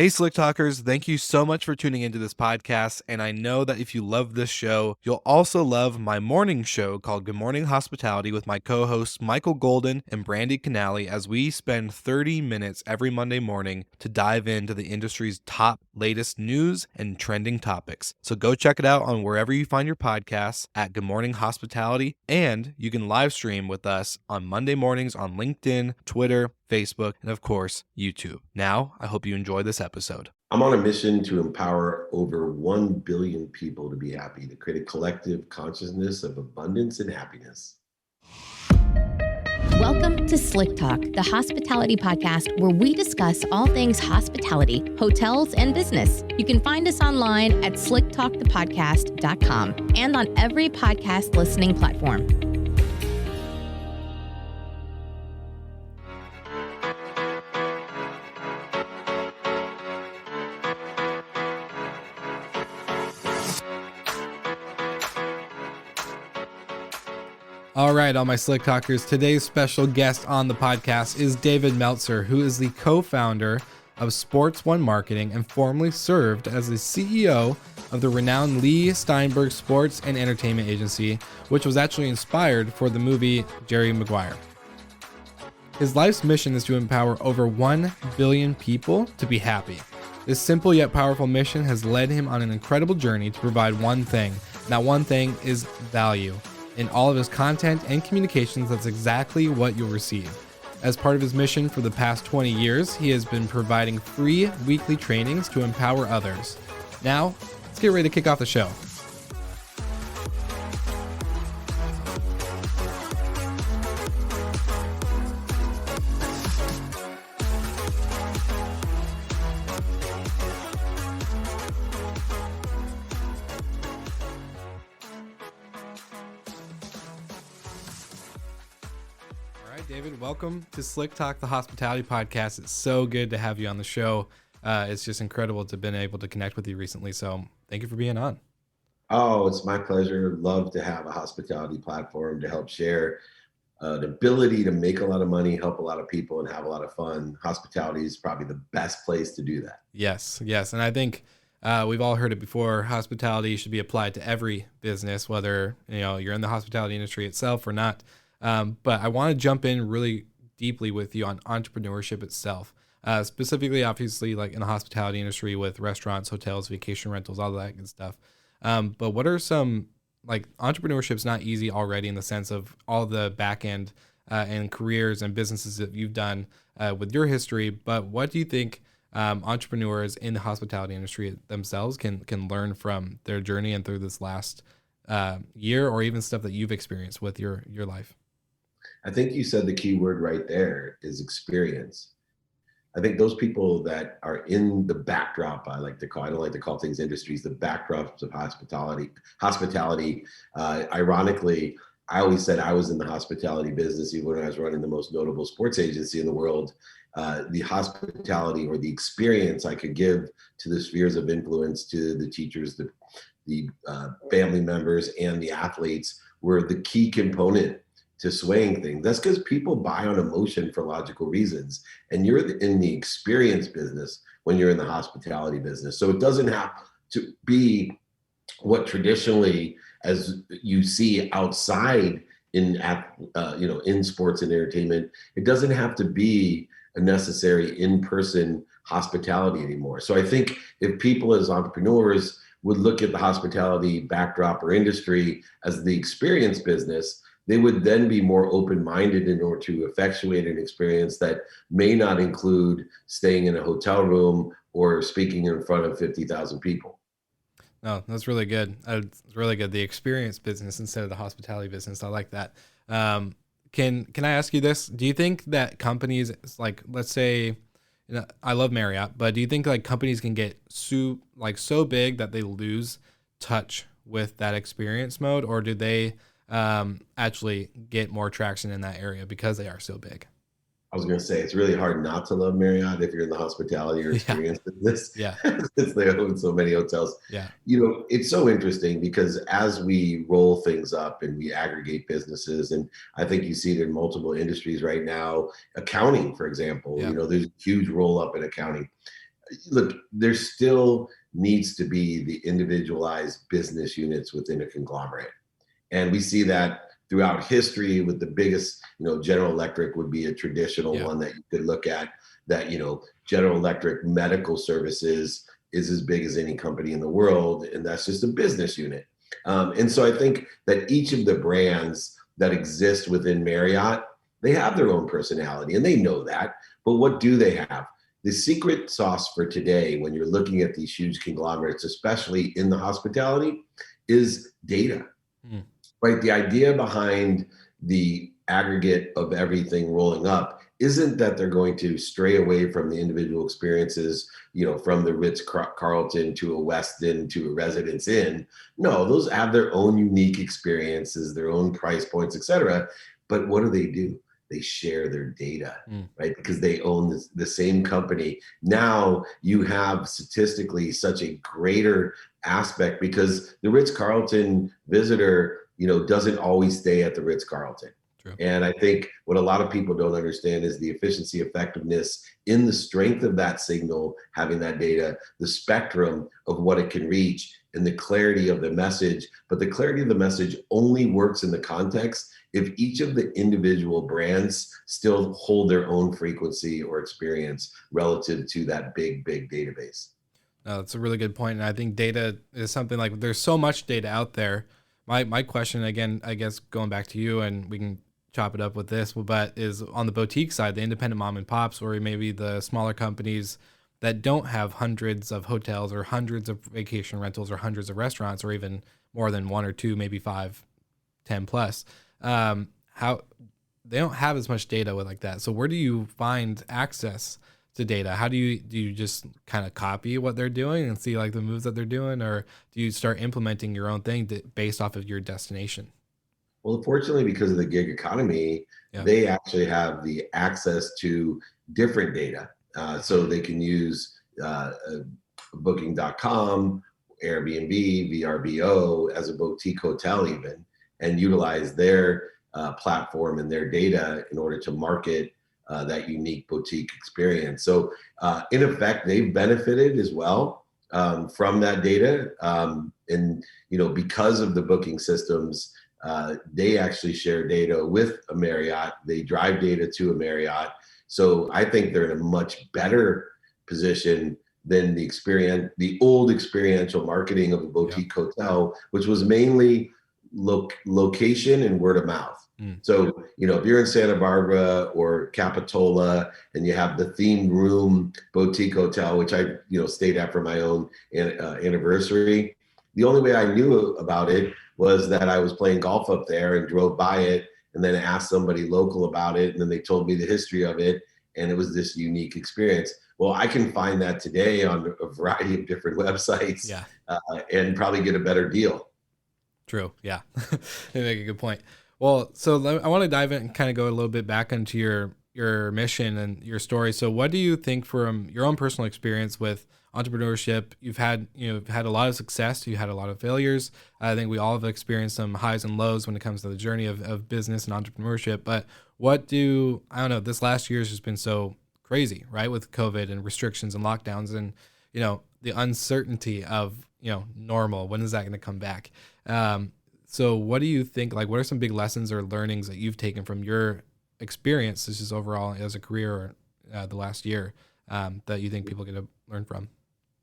Hey, Slick Talkers, thank you so much for tuning into this podcast. And I know that if you love this show, you'll also love my morning show called Good Morning Hospitality with my co hosts Michael Golden and Brandy Canali, as we spend 30 minutes every Monday morning to dive into the industry's top latest news and trending topics. So go check it out on wherever you find your podcasts at Good Morning Hospitality. And you can live stream with us on Monday mornings on LinkedIn, Twitter, Facebook, and of course, YouTube. Now, I hope you enjoy this episode. I'm on a mission to empower over 1 billion people to be happy, to create a collective consciousness of abundance and happiness. Welcome to Slick Talk, the hospitality podcast where we discuss all things hospitality, hotels, and business. You can find us online at slicktalkthepodcast.com and on every podcast listening platform. All right, all my Slick Talkers, today's special guest on the podcast is David Meltzer, who is the co-founder of Sports One Marketing and formerly served as the CEO of the renowned Leigh Steinberg Sports and Entertainment Agency, which was actually inspired for the movie Jerry Maguire. His life's mission is to empower over 1 billion people to be happy. This simple yet powerful mission has led him on an incredible journey to provide one thing. And that one thing is value. In all of his content and communications, that's exactly what you'll receive. As part of his mission for the past 20 years, he has been providing free weekly trainings to empower others. Now, let's get ready to kick off the show. David, welcome to Slick Talk, the hospitality podcast. It's so good to have you on the show. It's just incredible to have been able to connect with you recently. So thank you for being on. Oh, it's my pleasure. Love to have a hospitality platform to help share the ability to make a lot of money, help a lot of people, and have a lot of fun. Hospitality is probably the best place to do that. Yes. And I think we've all heard it before. Hospitality should be applied to every business, whether you're in the hospitality industry itself or not. But I want to jump in really deeply with you on entrepreneurship itself, specifically, obviously, like in the hospitality industry with restaurants, hotels, vacation rentals, all that good stuff. But what are some, like, entrepreneurship's not easy already in the sense of all the back end and careers and businesses that you've done with your history. But what do you think entrepreneurs in the hospitality industry themselves can learn from their journey and through this last year, or even stuff that you've experienced with your life? I think you said the key word right there is experience. I think those people that are in the backdrop, I don't like to call things industries, the backdrops of hospitality. Ironically, I always said I was in the hospitality business, even when I was running the most notable sports agency in the world. The hospitality or the experience I could give to the spheres of influence, to the teachers, the family members, and the athletes were the key component to swaying things. That's because people buy on emotion for logical reasons. And you're in the experience business when you're in the hospitality business. So it doesn't have to be what traditionally, as you see outside in sports and entertainment, it doesn't have to be a necessary in-person hospitality anymore. So I think if people as entrepreneurs would look at the hospitality backdrop or industry as the experience business, they would then be more open-minded in order to effectuate an experience that may not include staying in a hotel room or speaking in front of 50,000 people. No, that's really good. It's really good. The experience business instead of the hospitality business. I like that. Can I ask you this? Do you think that companies, like, let's say, I love Marriott, but do you think like companies can get so big that they lose touch with that experience mode, or do they actually get more traction in that area because they are so big? I was going to say, it's really hard not to love Marriott if you're in the hospitality or experience business. Yeah. Since they own so many hotels. Yeah. It's so interesting because as we roll things up and we aggregate businesses, and I think you see it in multiple industries right now, accounting, for example, there's a huge roll up in accounting. Look, there still needs to be the individualized business units within a conglomerate. And we see that throughout history with the biggest, General Electric would be a traditional one that you could look at, that, General Electric Medical Services is as big as any company in the world. And that's just a business unit. And so I think that each of the brands that exist within Marriott, they have their own personality and they know that. But what do they have? The secret sauce for today, when you're looking at these huge conglomerates, especially in the hospitality, is data, right? The idea behind the aggregate of everything rolling up isn't that they're going to stray away from the individual experiences, from the Ritz-Carlton to a Westin to a Residence Inn. No, those have their own unique experiences, their own price points, et cetera. But what do? They share their data, right? Because they own the same company. Now you have statistically such a greater aspect, because the Ritz-Carlton visitor, doesn't always stay at the Ritz-Carlton. True. And I think what a lot of people don't understand is the efficiency, effectiveness in the strength of that signal, having that data, the spectrum of what it can reach, and the clarity of the message. But the clarity of the message only works in the context if each of the individual brands still hold their own frequency or experience relative to that big database. No, that's a really good point. And I think data is something like, there's so much data out there. My question, again, I guess going back to you, and we can chop it up with this, but is on the boutique side, the independent mom and pops, or maybe the smaller companies that don't have hundreds of hotels or hundreds of vacation rentals or hundreds of restaurants, or even more than one or two, maybe 5, 10 plus. How they don't have as much data with like that. So where do you find access to data? How do you just kind of copy what they're doing and see like the moves that they're doing, or do you start implementing your own thing based off of your destination? Well, fortunately, because of the gig economy, they actually have the access to different data. So they can use booking.com, Airbnb, VRBO as a boutique hotel even, and utilize their platform and their data in order to market that unique boutique experience. So in effect, they've benefited as well from that data. And, because of the booking systems, they actually share data with a Marriott. They drive data to a Marriott. So I think they're in a much better position than the old experiential marketing of a boutique hotel, which was mainly location and word of mouth. So, if you're in Santa Barbara or Capitola and you have the themed room boutique hotel, which I, stayed at for my own anniversary, the only way I knew about it was that I was playing golf up there and drove by it, and then asked somebody local about it, and then they told me the history of it, and it was this unique experience. Well, I can find that today on a variety of different websites, and probably get a better deal. True. Yeah. They make a good point. Well, so I want to dive in and kind of go a little bit back into your mission and your story. So what do you think from your own personal experience with entrepreneurship? You've had a lot of success. You had a lot of failures. I think we all have experienced some highs and lows when it comes to the journey of business and entrepreneurship. But this last year has just been so crazy, right? With COVID and restrictions and lockdowns and, the uncertainty of, normal. When is that going to come back? So what do you think, what are some big lessons or learnings that you've taken from your experience, this is overall as a career, the last year, that you think people get to learn from?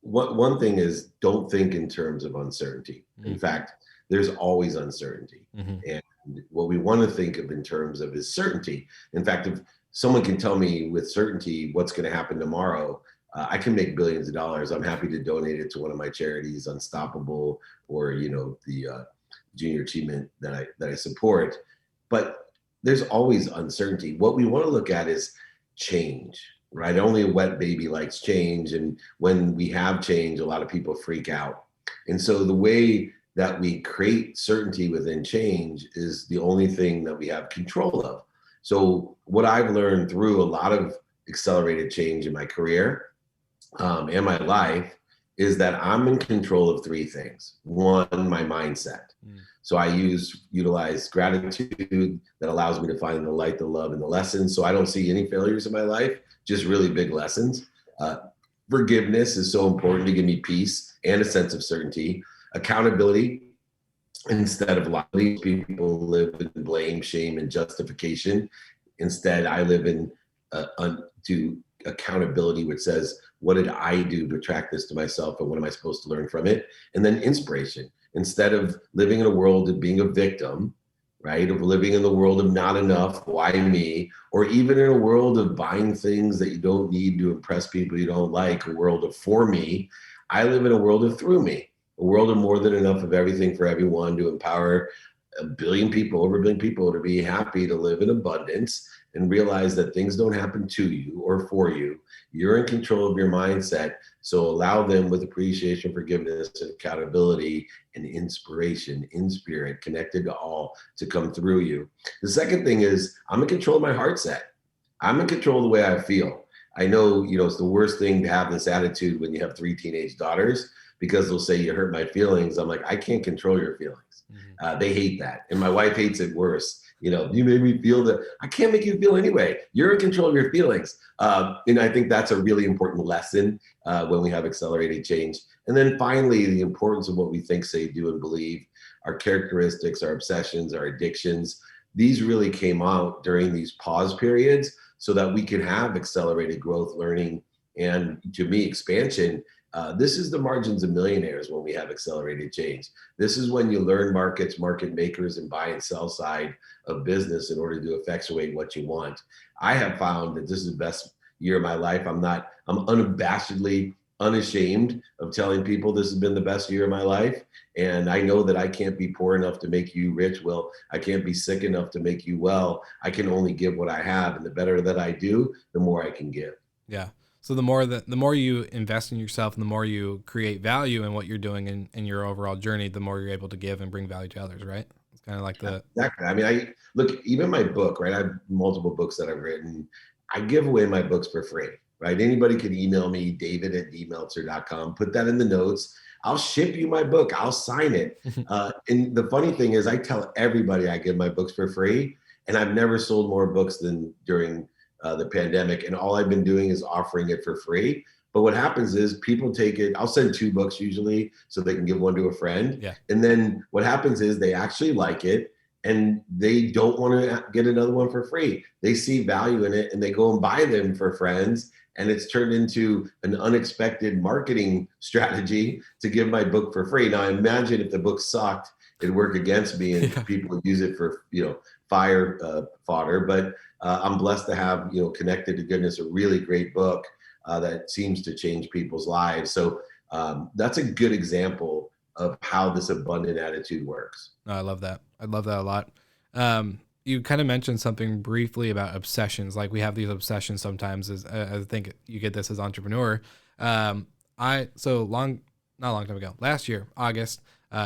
One thing is, don't think in terms of uncertainty. In fact, there's always uncertainty. And what we want to think of in terms of is certainty. In fact, if someone can tell me with certainty what's going to happen tomorrow, I can make billions of dollars. I'm happy to donate it to one of my charities, Unstoppable, or, the junior achievement that I support. But there's always uncertainty. What we want to look at is change, right? Only a wet baby likes change. And when we have change, a lot of people freak out. And so the way that we create certainty within change is the only thing that we have control of. So what I've learned through a lot of accelerated change in my career and my life is that I'm in control of 3 things. One, my mindset. So I utilize gratitude that allows me to find the light, the love, and the lessons. So I don't see any failures in my life, just really big lessons. Forgiveness is so important to give me peace and a sense of certainty. Accountability instead of lying. People live in blame, shame, and justification. Instead, I live in to accountability, which says, what did I do to attract this to myself, and what am I supposed to learn from it? And then inspiration. Instead of living in a world of being a victim, right, of living in the world of not enough, why me, or even in a world of buying things that you don't need to impress people you don't like, a world of for me, I live in a world of through me, a world of more than enough of everything for everyone, to empower a billion people, over a billion people, to be happy, to live in abundance, and realize that things don't happen to you or for you. You're in control of your mindset. So allow them with appreciation, forgiveness, and accountability and inspiration in spirit, connected to all, to come through you. The second thing is, I'm in control of my heart set. I'm in control of the way I feel. I know, it's the worst thing to have this attitude when you have 3 teenage daughters, because they'll say, you hurt my feelings. I'm like, I can't control your feelings. They hate that. And my wife hates it worse. You made me feel that. I can't make you feel anyway. You're in control of your feelings. And I think that's a really important lesson when we have accelerated change. And then finally, the importance of what we think, say, do, and believe, our characteristics, our obsessions, our addictions. These really came out during these pause periods so that we can have accelerated growth, learning, and, to me, expansion. This is the margins of millionaires when we have accelerated change. This is when you learn markets, market makers, and buy and sell side of business in order to effectuate what you want. I have found that this is the best year of my life. I'm unabashedly unashamed of telling people this has been the best year of my life. And I know that I can't be poor enough to make you rich. Well, I can't be sick enough to make you well. I can only give what I have. And the better that I do, the more I can give. Yeah. So the more you invest in yourself and the more you create value in what you're doing in your overall journey, the more you're able to give and bring value to others, right? It's kind of like the... Exactly. I mean, look, even my book, right? I have multiple books that I've written. I give away my books for free, right? Anybody can email me, david@dmeltzer.com, put that in the notes. I'll ship you my book. I'll sign it. And the funny thing is, I tell everybody I give my books for free, and I've never sold more books than during the pandemic, and all I've been doing is offering it for free. But what happens is people take it. I'll send 2 books usually so they can give one to a friend. Yeah. And then what happens is they actually like it and they don't want to get another one for free. They see value in it and they go and buy them for friends. And it's turned into an unexpected marketing strategy to give my book for free. Now, imagine if the book sucked, it'd work against me and people would use it for, fire fodder. But I'm blessed to have, Connected to Goodness, a really great book that seems to change people's lives. So that's a good example of how this abundant attitude works. I love that. I love that a lot. You kind of mentioned something briefly about obsessions. Like we have these obsessions sometimes. I think you get this as an entrepreneur. Not a long time ago, last year, August,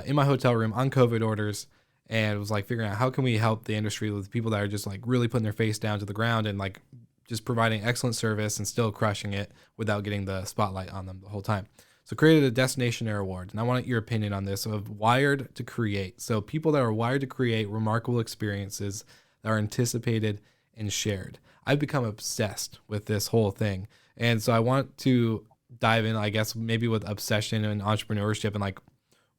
in my hotel room on COVID orders, and it was like figuring out how can we help the industry with people that are just like really putting their face down to the ground and like just providing excellent service and still crushing it without getting the spotlight on them the whole time. So created a Destination Air Award. And I want your opinion on this of wired to create. So people that are wired to create remarkable experiences that are anticipated and shared. I've become obsessed with this whole thing. And so I want to dive in, I guess, maybe with obsession and entrepreneurship and like,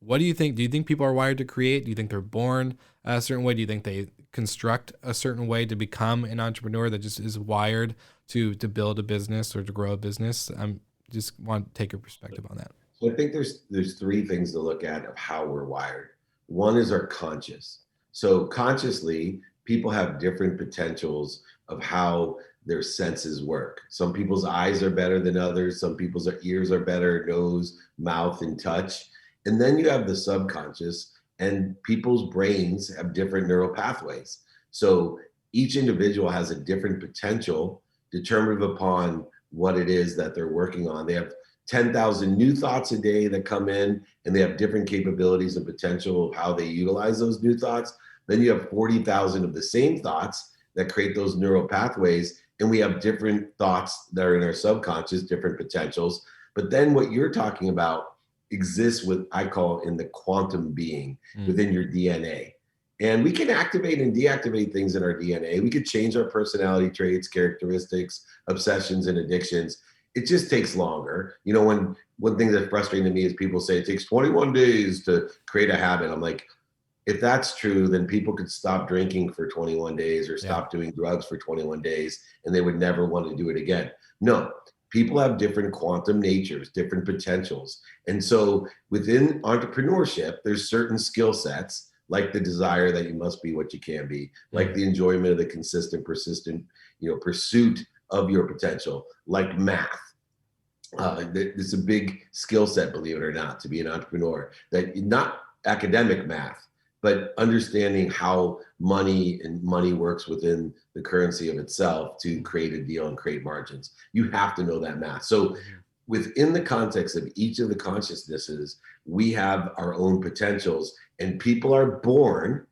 what do you think? Do you think people are wired to create? Do you think they're born a certain way? Do you think they construct a certain way to become an entrepreneur that just is wired to build a business or to grow a business? I'm just want to take your perspective on that. So I think there's 3 things to look at of how we're wired. One is our conscious. So consciously, people have different potentials of how their senses work. Some people's eyes are better than others. Some people's ears are better, nose, mouth, and touch. And then you have the subconscious, and people's brains have different neural pathways. So each individual has a different potential determined upon what it is that they're working on. They have 10,000 new thoughts a day that come in, and they have different capabilities and potential of how they utilize those new thoughts. Then you have 40,000 of the same thoughts that create those neural pathways. And we have different thoughts that are in our subconscious, different potentials. But then what you're talking about exists with, I call in the quantum being within your DNA. And we can activate and deactivate things in our DNA. We could change our personality traits, characteristics, obsessions, and addictions. it just takes longer. You know, when one thing that's frustrating to me is people say it takes 21 days to create a habit. I'm like, if that's true, then people could stop drinking for 21 days or stop doing drugs for 21 days, and they would never want to do it again. No, people have different quantum natures, different potentials. And so within entrepreneurship, there's certain skill sets, like the desire that you must be what you can be, like the enjoyment of the consistent, persistent, pursuit of your potential, like math. It's a big skill set, believe it or not, to be an entrepreneur. That not academic math, but understanding how money works within the currency of itself to create a deal and create margins. You have to know that math. So within the context of each of the consciousnesses, we have our own potentials, and people are born,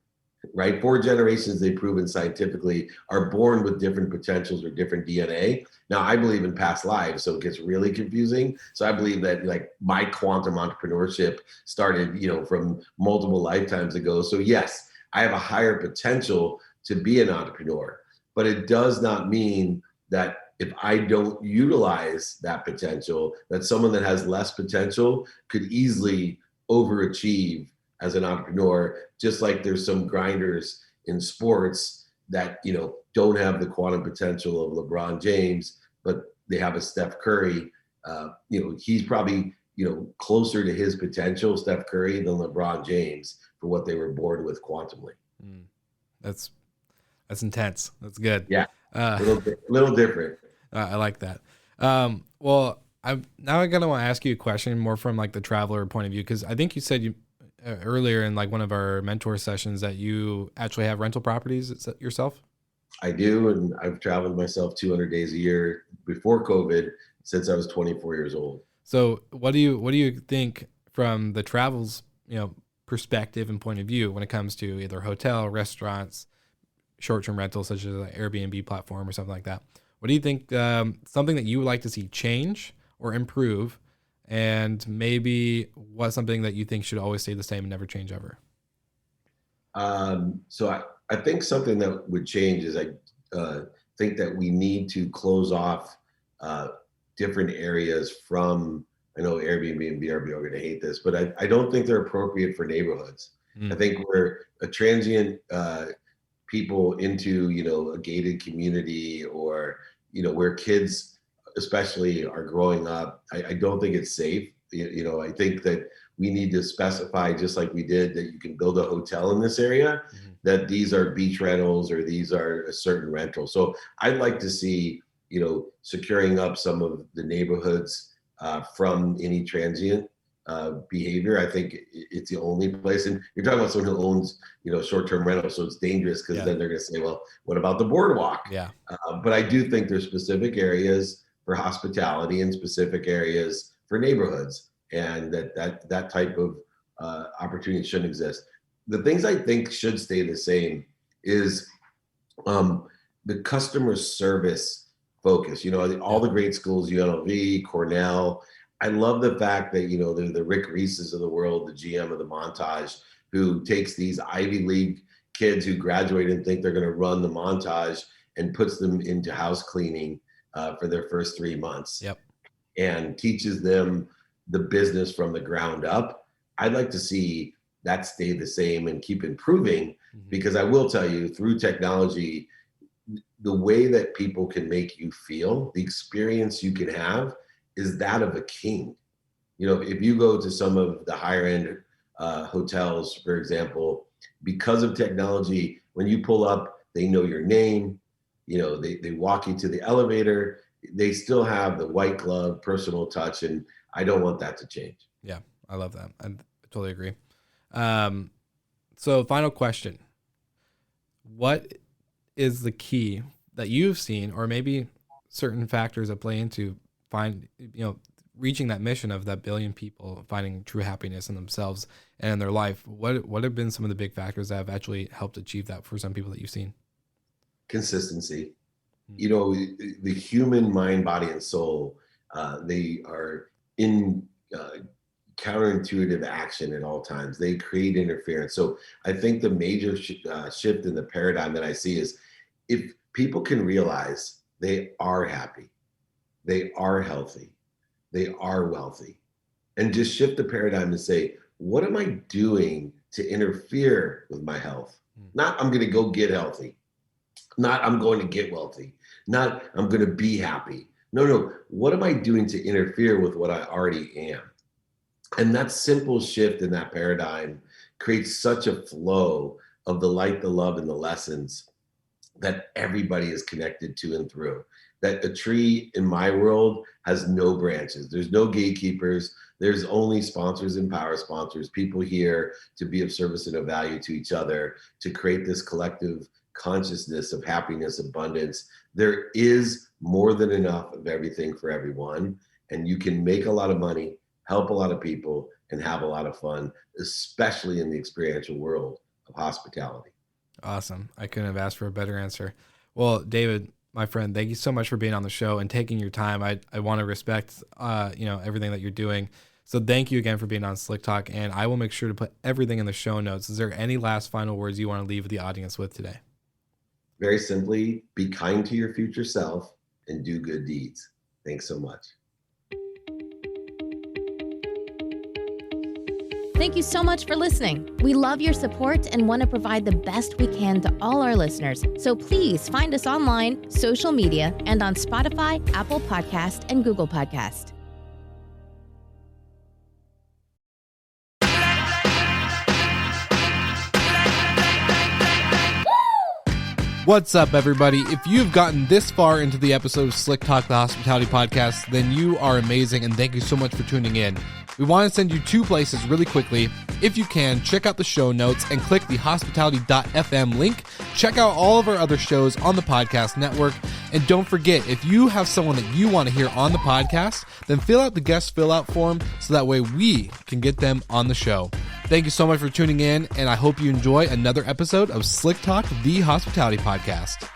right? 4 generations, they've proven scientifically, are born with different potentials or different DNA. Now, I believe in past lives, so it gets really confusing. So I believe that like my quantum entrepreneurship started, from multiple lifetimes ago. So yes, I have a higher potential to be an entrepreneur, but it does not mean that if I don't utilize that potential, that someone that has less potential could easily overachieve as an entrepreneur, just like there's some grinders in sports that, don't have the quantum potential of LeBron James, but they have a Steph Curry. He's probably, closer to his potential, Steph Curry, than LeBron James for what they were born with quantumly. That's intense. That's good. Yeah. A little different. I like that. Well, I'm gonna want to ask you a question more from like the traveler point of view, because I think you said earlier in like one of our mentor sessions that you actually have rental properties yourself. I do, and I've traveled myself 200 days a year before COVID since I was 24 years old. So what do you think from the travels perspective and point of view when it comes to either hotel, restaurants, short-term rentals such as an Airbnb platform or something like that? What do you think, something that you would like to see change or improve, and maybe what's something that you think should always stay the same and never change ever? So I think something that would change is I think that we need to close off different areas from, I know Airbnb and VRBO are going to hate this, but I don't think they're appropriate for neighborhoods. I think we're a transient people into, a gated community, or, where kids especially are growing up. I don't think it's safe. I think that we need to specify, just like we did, that you can build a hotel in this area, that these are beach rentals or these are a certain rental. So I'd like to see, securing up some of the neighborhoods from any transient behavior. I think it's the only place. And you're talking about someone who owns, short-term rentals, so it's dangerous, because then they're going to say, well, what about the boardwalk? Yeah. But I do think there's specific areas for hospitality and specific areas for neighborhoods, and that type of opportunity shouldn't exist. The things I think should stay the same is the customer service focus. All the great schools, UNLV, Cornell. I love the fact that, they're the Rick Reeses of the world, the GM of the Montage, who takes these Ivy League kids who graduate and think they're going to run the Montage and puts them into house cleaning for their first 3 months. Yep. And teaches them the business from the ground up. I'd like to see that stay the same and keep improving, because I will tell you, through technology, the way that people can make you feel, the experience you can have, is that of a king. If you go to some of the higher end hotels, for example, because of technology, when you pull up, they know your name, they walk you to the elevator, they still have the white glove personal touch, and I don't want that to change. Yeah, I love that. I totally agree. So final question. What is the key that you've seen, or maybe certain factors that play into reaching that mission of that billion people finding true happiness in themselves and in their life? What have been some of the big factors that have actually helped achieve that for some people that you've seen? Consistency. The human mind, body, and soul, they are in counterintuitive action at all times. They create interference. So I think the major shift in the paradigm that I see is, if people can realize they are happy, they are healthy, they are wealthy. And just shift the paradigm to say, what am I doing to interfere with my health? Not I'm going to go get healthy, not I'm going to get wealthy, not I'm going to be happy. No, what am I doing to interfere with what I already am? And that simple shift in that paradigm creates such a flow of the light, the love, and the lessons that everybody is connected to and through. That a tree in my world has no branches. There's no gatekeepers. There's only sponsors and power sponsors, people here to be of service and of value to each other, to create this collective consciousness of happiness, abundance. There is more than enough of everything for everyone. And you can make a lot of money, help a lot of people, and have a lot of fun, especially in the experiential world of hospitality. Awesome. I couldn't have asked for a better answer. Well, David, my friend, thank you so much for being on the show and taking your time. I want to respect, everything that you're doing. So thank you again for being on Slick Talk, and I will make sure to put everything in the show notes. Is there any last final words you want to leave the audience with today? Very simply, be kind to your future self and do good deeds. Thanks so much. Thank you so much for listening. We love your support and want to provide the best we can to all our listeners. So please find us online, social media, and on Spotify, Apple Podcast, and Google Podcast. What's up, everybody? If you've gotten this far into the episode of Slick Talk, the Hospitality Podcast, then you are amazing, and thank you so much for tuning in. We want to send you two places really quickly. If you can, check out the show notes and click the hospitality.fm link. Check out all of our other shows on the podcast network. And don't forget, if you have someone that you want to hear on the podcast, then fill out the guest fill out form so that way we can get them on the show. Thank you so much for tuning in, and I hope you enjoy another episode of Slick Talk, the Hospitality Podcast.